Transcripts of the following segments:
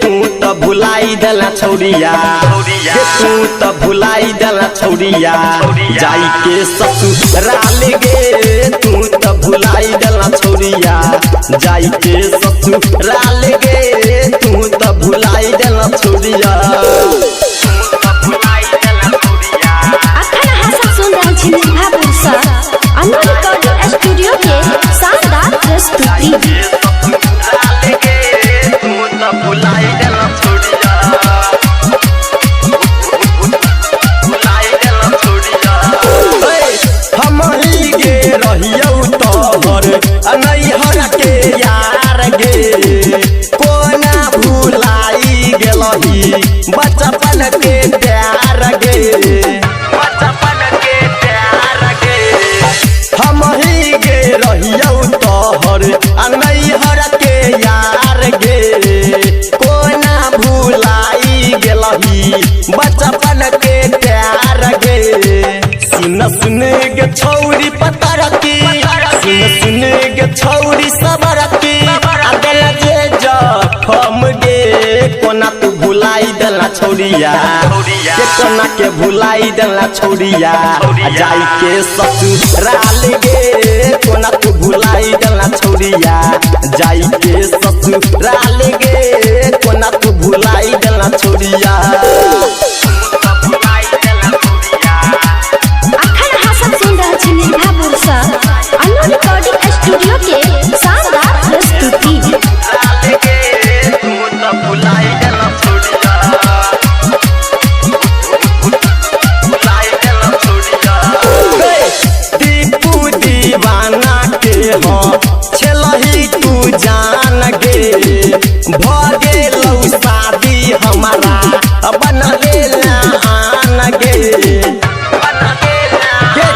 तू तो भुलाई देला छौरिया तू तो भुलाई देला छौरिया जाई के ससुराल गे तू तो भुलाई देला छौरिया जाई के ससुराल गे तू तो भुलाई देला छौरिया। अखन हासा सुन रहल छी निर्भापुर से अन्नू रिकॉर्डिंग स्टूडियो के शानदार प्रस्तुति। नैहर के यार गे कोना भुलाई गेलही बचपन के प्यार गे बचपन के प्यार गे हम ही गे रहियौ तोहर नैहर के यार गे कोना भुलाई गेलही बचपन के प्यार गे सुन सुन गे छौरी पतर की सुन गे छौरी सबर की दिल जे जखम गे कोना तू भुलाई देला छौरिया के कोना के भुलाई देला छौरिया जाई के ससुराल गे कोना तू भुलाई देला छौरिया जाई के ससुराल गे कोना तू भुलाई देला छौरिया। अखन हासा सुन रहल छी निर्भापुर से अन्नू रिकॉर्डिंग स्टूडियो के शानदार प्रस्तुति। दीपू दीवाना के हाँ छलही तू जान गे भगे लौ शादी हमारा बन लेला आन गे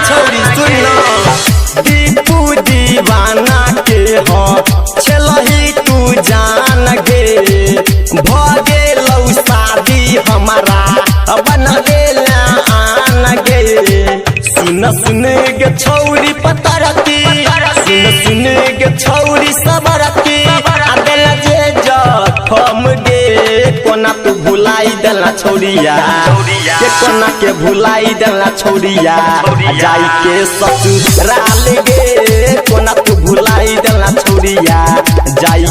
छौरी सुन दीपू दीवाना के हाँ छलही तू जान गे भगे लौ शादी हमारा बन लेला आन गे सुन सुन गे छौरी पतर की सुन गे छौरी सबर की दिल जे जखम गे कोना तू भुलाई देला छौरिया के कोना के भुलाई देला छौरिया जाई के ससुराल गे कोना तू भुलाई देला छौरिया जाई